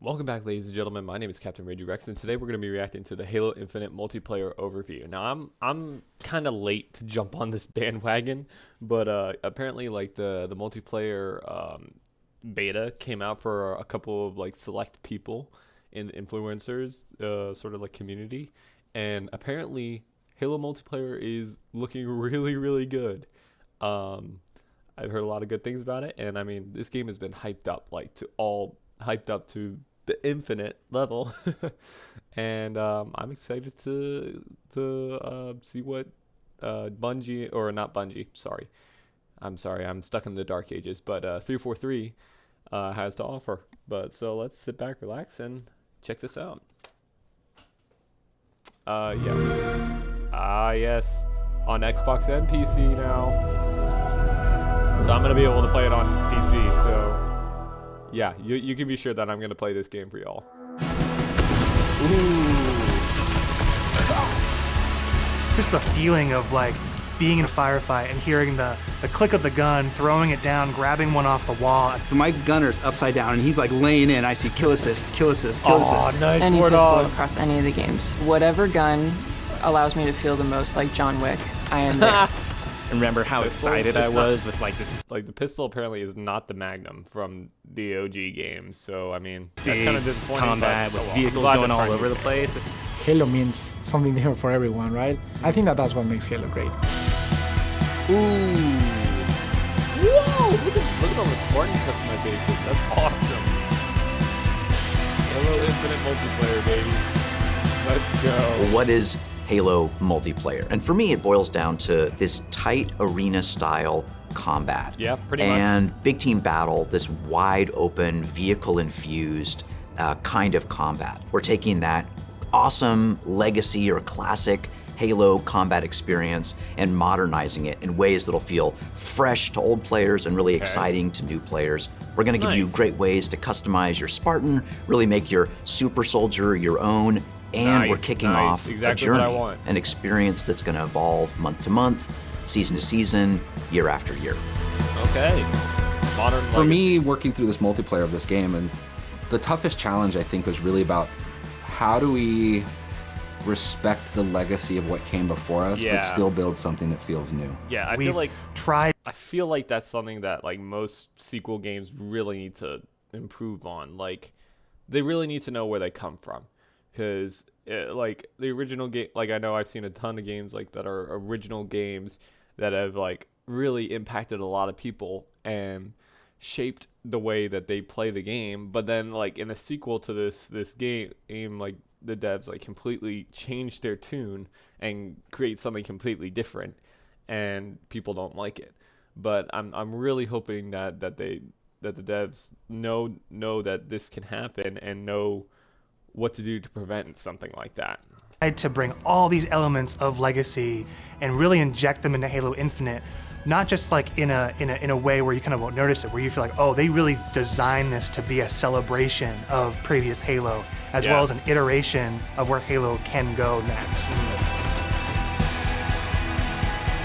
Welcome back, ladies and gentlemen. My name is Captain Ragey Rex, and today we're going to be reacting to the Halo Infinite multiplayer overview. Now, I'm kind of late to jump on this bandwagon, but apparently, like the multiplayer beta came out for a couple of like select people in the influencers sort of like community, and apparently Halo multiplayer is looking really, really good. I've heard a lot of good things about it, and I mean, this game has been hyped up to the infinite level, and I'm excited to see what Bungie, or not Bungie, sorry, I'm stuck in the dark ages, but 343 has to offer. But so let's sit back, relax, and check this out. Yes, on Xbox and PC now, so I'm gonna be able to play it on PC. So yeah, you can be sure that I'm gonna play this game for y'all. Just the feeling of like being in a firefight and hearing the click of the gun, throwing it down, grabbing one off the wall. My gunner's upside down and he's like laying in. I see kill assist, kill assist, kill assist. Nice. Any pistol across any of the games. Whatever gun allows me to feel the most like John Wick, I am there. Remember how excited I was with like this. Like the pistol apparently is not the Magnum from the OG games, so I mean that's kind of disappointing. Combat with vehicles going all over the place. Halo means something different for everyone, right? I think that's what makes Halo great. Ooh! Whoa! Look at all the Spartan customization. That's awesome. Halo Infinite multiplayer, baby. Let's go. What is Halo multiplayer? And for me, it boils down to this tight arena style combat. Yeah, pretty much. And big team battle, this wide open, vehicle infused kind of combat. We're taking that awesome legacy or classic Halo combat experience and modernizing it in ways that'll feel fresh to old players and really exciting to new players. We're gonna give you great ways to customize your Spartan, really make your super soldier your own, and we're kicking off a journey, an experience that's gonna evolve month to month, season to season, year after year. Okay. Modern For me, working through this multiplayer of this game, and the toughest challenge I think was really about how do we respect the legacy of what came before us, but still build something that feels new. Yeah, I feel like that's something that like most sequel games really need to improve on. Like, they really need to know where they come from, because like the original game, like I know I've seen a ton of games like that are original games that have like really impacted a lot of people and shaped the way that they play the game. But then like in the sequel to this game, like the devs like completely change their tune and create something completely different, and people don't like it. But I'm really hoping that the devs know that this can happen and know what to do to prevent something like that. To bring all these elements of legacy and really inject them into Halo Infinite, not just like in a way where you kind of won't notice it, where you feel like, oh, they really designed this to be a celebration of previous Halo, as well as an iteration of where Halo can go next.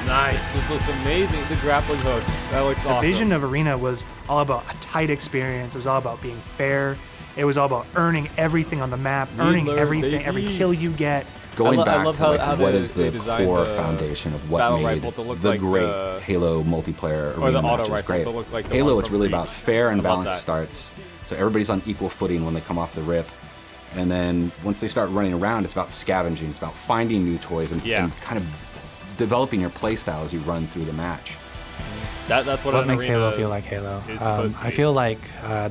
Nice. This looks amazing. The grappling hook. That looks awesome. The vision of Arena was all about a tight experience. It was all about being fair. It was all about earning everything on the map, earning everything, every kill you get. Going back to like what is the core foundation of what made the great Halo multiplayer arena matches great. Halo, it's really about fair and balanced starts. So everybody's on equal footing when they come off the rip. And then once they start running around, it's about scavenging. It's about finding new toys and kind of developing your play style as you run through the match. That's what makes Halo feel like Halo. I feel like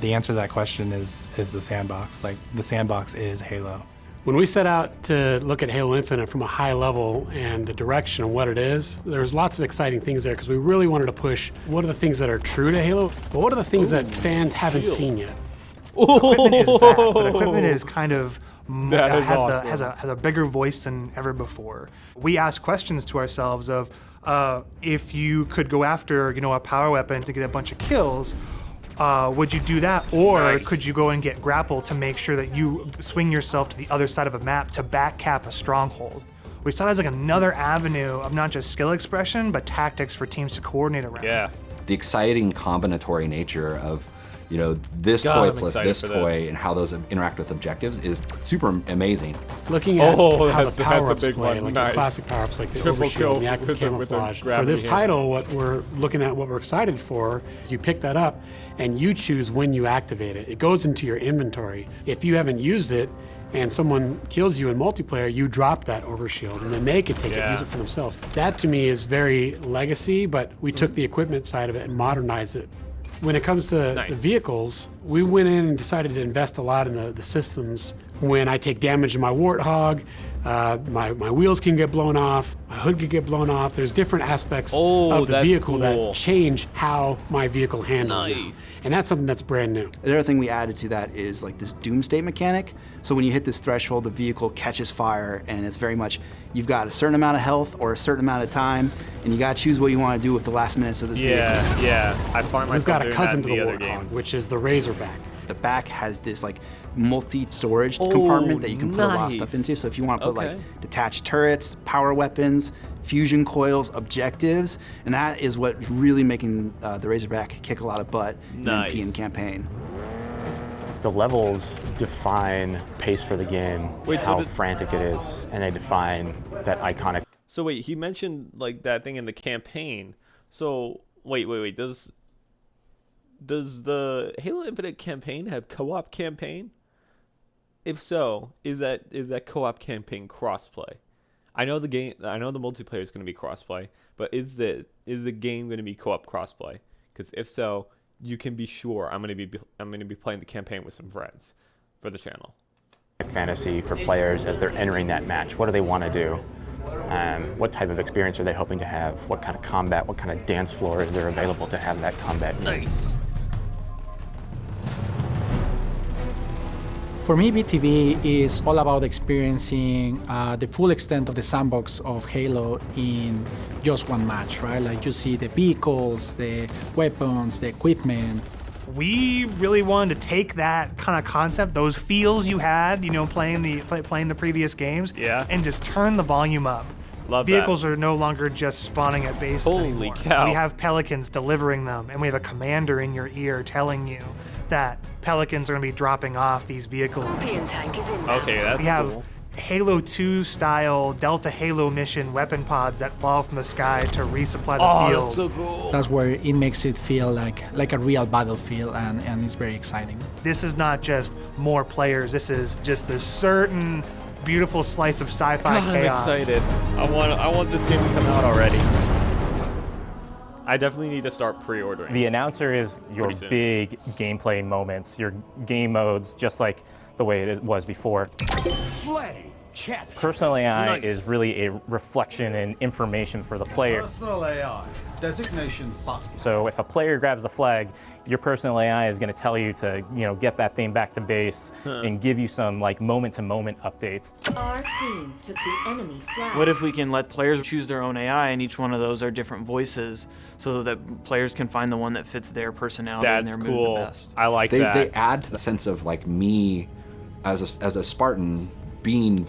the answer to that question is the sandbox. Like, the sandbox is Halo. When we set out to look at Halo Infinite from a high level and the direction of what it is, there's lots of exciting things there, because we really wanted to push what are the things that are true to Halo, but what are the things that fans haven't seen yet. Equipment is back, but equipment is kind of has a bigger voice than ever before. We ask questions to ourselves of if you could go after a power weapon to get a bunch of kills, would you do that? Or could you go and get grapple to make sure that you swing yourself to the other side of a map to back cap a stronghold? We saw it as like another avenue of not just skill expression, but tactics for teams to coordinate around. Yeah. the exciting combinatory nature of, you know, this toy plus this toy and how those interact with objectives is super amazing. Looking at how the power-ups play, like the classic power-ups, like the overshield and the active camouflage. For this title, what we're looking at, what we're excited for, is you pick that up and you choose when you activate it. It goes into your inventory. If you haven't used it and someone kills you in multiplayer, you drop that overshield and then they could take it and use it for themselves. That to me is very legacy, but we took the equipment side of it and modernized it. When it comes to the vehicles, we went in and decided to invest a lot in the systems. When I take damage in my Warthog, my wheels can get blown off, my hood can get blown off. There's different aspects of the vehicle that change how my vehicle handles now. And that's something that's brand new. The other thing we added to that is like this doomsday mechanic. So when you hit this threshold, the vehicle catches fire, and it's very much, you've got a certain amount of health or a certain amount of time, and you gotta choose what you want to do with the last minutes of this vehicle. Yeah. I find myself We've got a doing cousin that to in the the other Warthog, games. which is the Razorback. The back has this like multi-storage compartment that you can put a lot of stuff into. So if you want to put like detached turrets, power weapons, fusion coils, objectives, and that is what's really making the Razorback kick a lot of butt in MP and campaign. The levels define pace for the game, how frantic it is, and they define that iconic. So wait, he mentioned like that thing in the campaign. So wait. Does the Halo Infinite campaign have co-op campaign? If so, is that co-op campaign crossplay? I know the multiplayer is going to be crossplay, but is the game going to be co-op crossplay? Because if so, you can be sure I'm going to be playing the campaign with some friends for the channel. Fantasy for players as they're entering that match. What do they want to do? What type of experience are they hoping to have? What kind of combat? What kind of dance floor is there available to have that combat? Nice. For me, BTV is all about experiencing the full extent of the sandbox of Halo in just one match, right? Like you see the vehicles, the weapons, the equipment. We really wanted to take that kind of concept, those feels you had, you know, playing the previous games, and just turn the volume up. Love Vehicles are no longer just spawning at bases anymore. Holy cow. We have Pelicans delivering them, and we have a commander in your ear telling you that Pelicans are going to be dropping off these vehicles. Okay, that's We have cool. Halo 2 style Delta Halo mission weapon pods that fall from the sky to resupply the field. That's so cool. That's where it makes it feel like a real battlefield, and it's very exciting. This is not just more players. This is just this certain beautiful slice of sci-fi chaos. I'm excited. I want this game to come out already. I definitely need to start pre-ordering. The announcer is your big gameplay moments, your game modes, just like the way it was before. Personal AI is really a reflection and information for the player. Personal AI, designation button. So if a player grabs a flag, your personal AI is going to tell you to, get that thing back to base and give you some like moment-to-moment updates. Our team took the enemy flag. What if we can let players choose their own AI, and each one of those are different voices, so that players can find the one that fits their personality and their mood the best? I like that. They add to the sense of like me as a Spartan being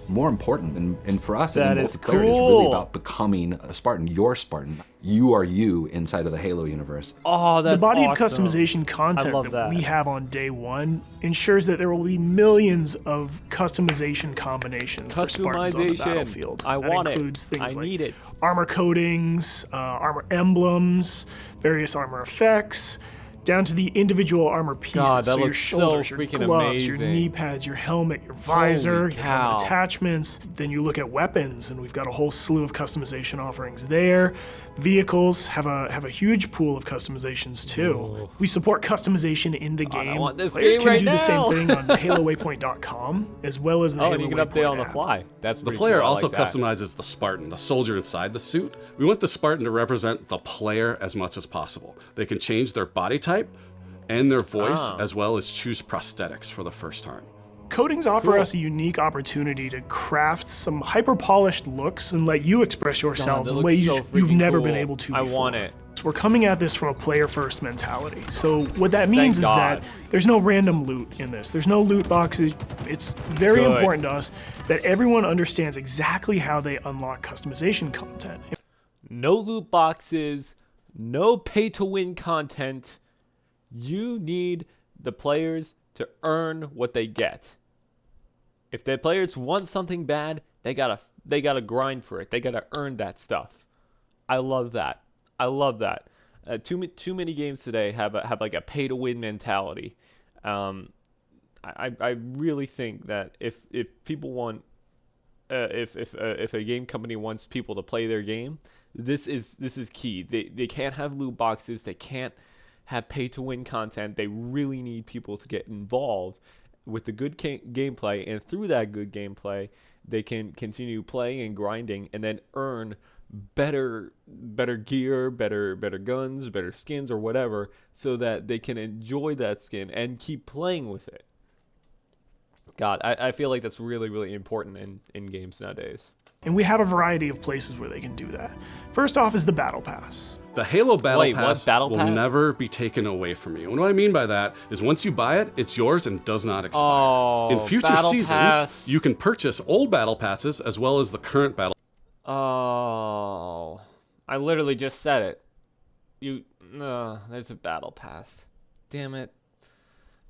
more important, and for us, that in is multiplayer, cool. it's really about becoming a Spartan. You're Spartan. You are you inside of the Halo universe. Oh, that's The body awesome. of customization content I love that we have on day one ensures that there will be millions of customization combinations for Spartans on the battlefield. I want that it. includes things I like need it. armor coatings, armor emblems, various armor effects, down to the individual armor pieces. God, that so your looks shoulders, so your freaking gloves, your amazing. knee pads, your helmet, your visor, Holy your helmet cow. attachments. Then you look at weapons, and we've got a whole slew of customization offerings there. Vehicles have a huge pool of customizations too. Whoa. We support customization in the game. I want this Players game can right do now. the same thing on HaloWaypoint.com as well as the Halo and you can Waypoint update on the app. fly. That's The pretty player cool. I also like that. customizes the Spartan, the soldier inside the suit. We want the Spartan to represent the player as much as possible. They can change their body type and their voice, as well as choose prosthetics for the first time. Coatings offer us a unique opportunity to craft some hyper-polished looks and let you express yourselves that in ways looks so you've freaking never cool. been able to I before. want it. So we're coming at this from a player-first mentality. So what that means is God. that there's no random loot in this. There's no loot boxes. It's very Good. important to us that everyone understands exactly how they unlock customization content. No loot boxes, No pay-to-win content. You need the players to earn what they get. If the players want something bad, they gotta grind for it. They gotta earn that stuff. I love that. I love that. Too many games today have like a pay-to-win mentality. I really think that if people want, if a game company wants people to play their game, this is key. They can't have loot boxes. They can't have pay-to-win content. They really need people to get involved with the good gameplay, and through that good gameplay, they can continue playing and grinding, and then earn better gear, better guns, better skins, or whatever, so that they can enjoy that skin and keep playing with it. God, I feel like that's really, really important in games nowadays. And we have a variety of places where they can do that. First off is the Battle Pass. The Halo Battle Pass will never be taken away from you. And what I mean by that is once you buy it, it's yours and does not expire. In future seasons, you can purchase old Battle Passes as well as the current Battle. Oh, I literally just said it. There's a Battle Pass. Damn it.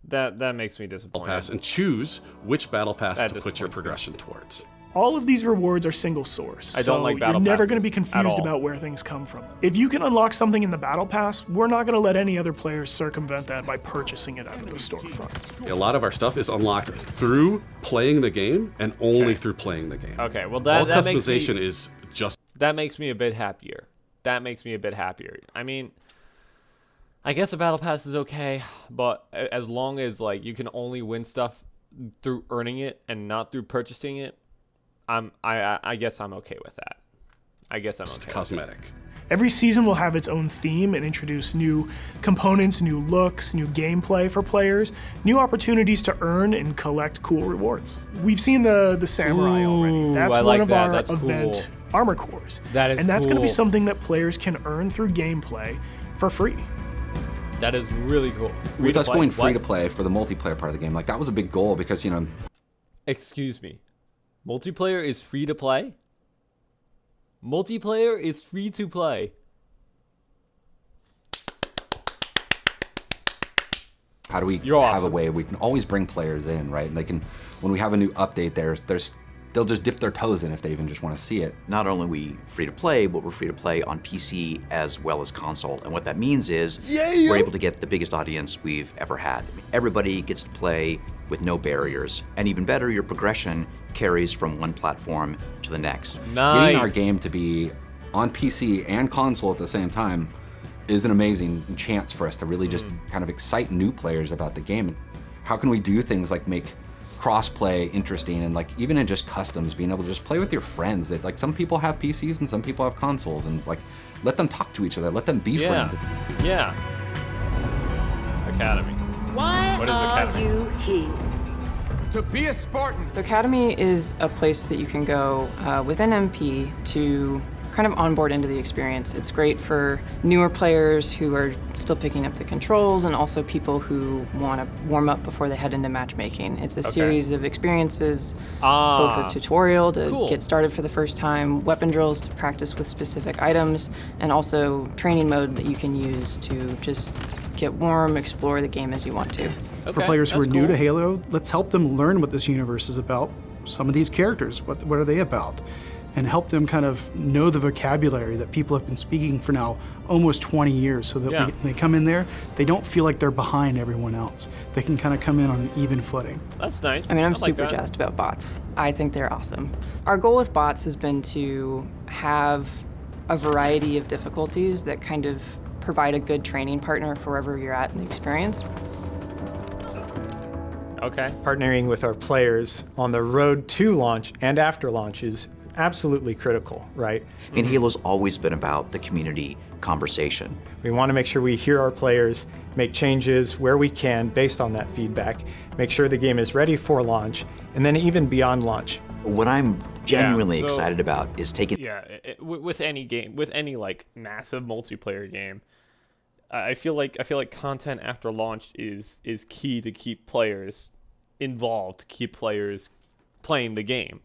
That makes me disappointed. Pass and choose which Battle Pass to put your progression towards. All of these rewards are single source, I don't like Battle you're never Passes going to be confused about where things come from. If you can unlock something in the Battle Pass, we're not going to let any other players circumvent that by purchasing it out of the storefront. A lot of our stuff is unlocked through playing the game and only through playing the game. Okay, well all customization is just. That makes me a bit happier. I mean, I guess a Battle Pass is okay, but as long as like you can only win stuff through earning it and not through purchasing it, I guess I'm okay with that. It's cosmetic. Every season will have its own theme and introduce new components, new looks, new gameplay for players, new opportunities to earn and collect cool rewards. We've seen the Samurai already. That's one of our event armor cores. And that's going to be something that players can earn through gameplay for free. That is really cool. With us going free to play for the multiplayer part of the game, like that was a big goal because, you know. Excuse me. Multiplayer is free to play? Multiplayer is free to play. How do we have a way we can always bring players in, right? And they can, when we have a new update, they'll just dip their toes in if they even just want to see it. Not only are we free to play, but we're free to play on PC as well as console. And what that means is we're able to get the biggest audience we've ever had. I mean, everybody gets to play with no barriers. And even better, your progression carries from one platform to the next. Nice. Getting our game to be on PC and console at the same time is an amazing chance for us to really just kind of excite new players about the game. How can we do things like make cross-play interesting, and like even in just customs, being able to just play with your friends. That like some people have PCs and some people have consoles, and like let them talk to each other, let them be friends. Yeah. Academy. Why what is Academy? Are you here? To be a Spartan. So Academy is a place that you can go within MP to kind of onboard into the experience. It's great for newer players who are still picking up the controls, and also people who want to warm up before they head into matchmaking. It's a series of experiences, both a tutorial to get started for the first time, weapon drills to practice with specific items, and also training mode that you can use to just get warm, explore the game as you want to. For players who are new to Halo, let's help them learn what this universe is about. Some of these characters, what are they about? And help them kind of know the vocabulary that people have been speaking for now almost 20 years, so that when they come in there, they don't feel like they're behind everyone else. They can kind of come in on an even footing. That's nice. I mean, I'm super jazzed about bots. I think they're awesome. Our goal with bots has been to have a variety of difficulties that kind of provide a good training partner for wherever you're at in the experience. Okay. Partnering with our players on the road to launch and after launch is absolutely critical, right? And Halo's always been about the community conversation. We want to make sure we hear our players, make changes where we can based on that feedback, make sure the game is ready for launch, and then even beyond launch. What I'm genuinely excited about is taking... with any game, with any like massive multiplayer game, I feel like content after launch is key to keep players involved, to keep players playing the game.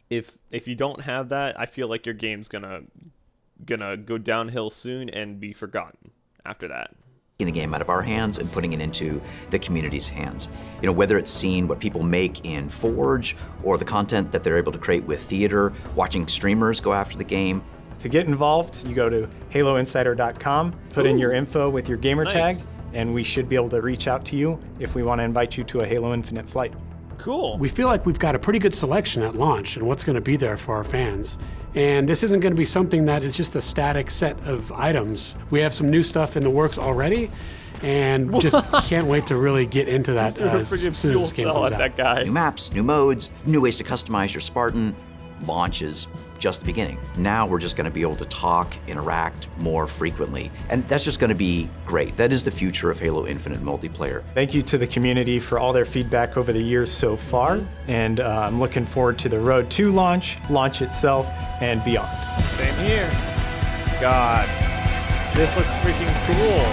If you don't have that, I feel like your game's gonna gonna go downhill soon and be forgotten after that. Taking the game out of our hands and putting it into the community's hands. You know, whether it's seeing what people make in Forge or the content that they're able to create with theater, watching streamers go after the game. To get involved, you go to haloinsider.com, put in your info with your gamer tag, and we should be able to reach out to you if we want to invite you to a Halo Infinite flight. Cool. We feel like we've got a pretty good selection at launch and what's going to be there for our fans. And this isn't going to be something that is just a static set of items. We have some new stuff in the works already, and just can't wait to really get into that as soon as this game comes out. That guy. New maps, new modes, new ways to customize your Spartan. Launch is just the beginning. Now we're just going to be able to talk, interact more frequently, and that's just going to be great. That is the future of Halo Infinite multiplayer. Thank you to the community for all their feedback over the years so far, and I'm looking forward to the road to launch itself, and beyond. Same here. God, this looks freaking cool.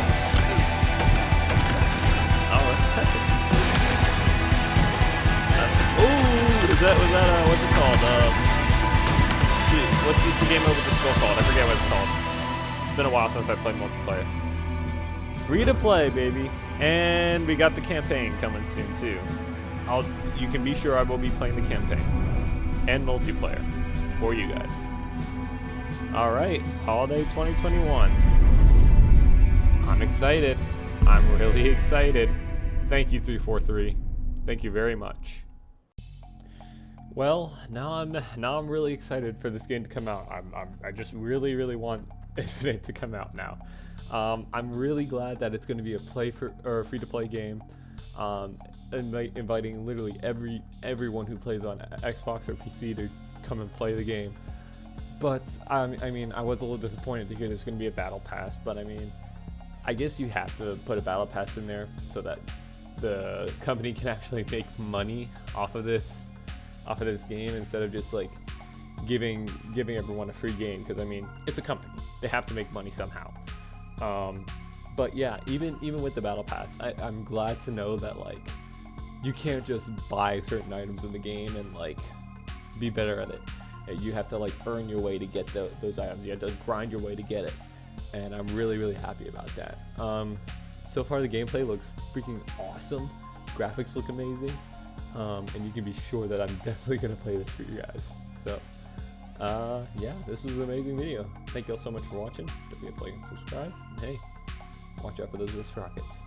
Was that what's it called? What's the game over the skull called? I forget what it's called. It's been a while since I played multiplayer. Free to play, baby. And we got the campaign coming soon too. You can be sure I will be playing the campaign and multiplayer for you guys. All right, holiday 2021. I'm excited. I'm really excited. Thank you, 343. Thank you very much. Well, now I'm really excited for this game to come out. I just really want Infinite to come out now. I'm really glad that it's going to be a free-to-play game, inviting literally everyone who plays on Xbox or PC to come and play the game. But I mean, I was a little disappointed to hear there's going to be a battle pass. But I mean, I guess you have to put a battle pass in there so that the company can actually make money off of this game instead of just like giving everyone a free game, because I mean, it's a company, they have to make money somehow. But yeah, even with the battle pass, I'm glad to know that like you can't just buy certain items in the game and like be better at it. You have to like earn your way to get those items. You have to grind your way to get it, and I'm really happy about that. So far the gameplay looks freaking awesome, graphics look amazing. And you can be sure that I'm definitely going to play this for you guys. So, yeah, this was an amazing video. Thank you all so much for watching. Don't forget to like and subscribe. And hey, watch out for those wrist rockets.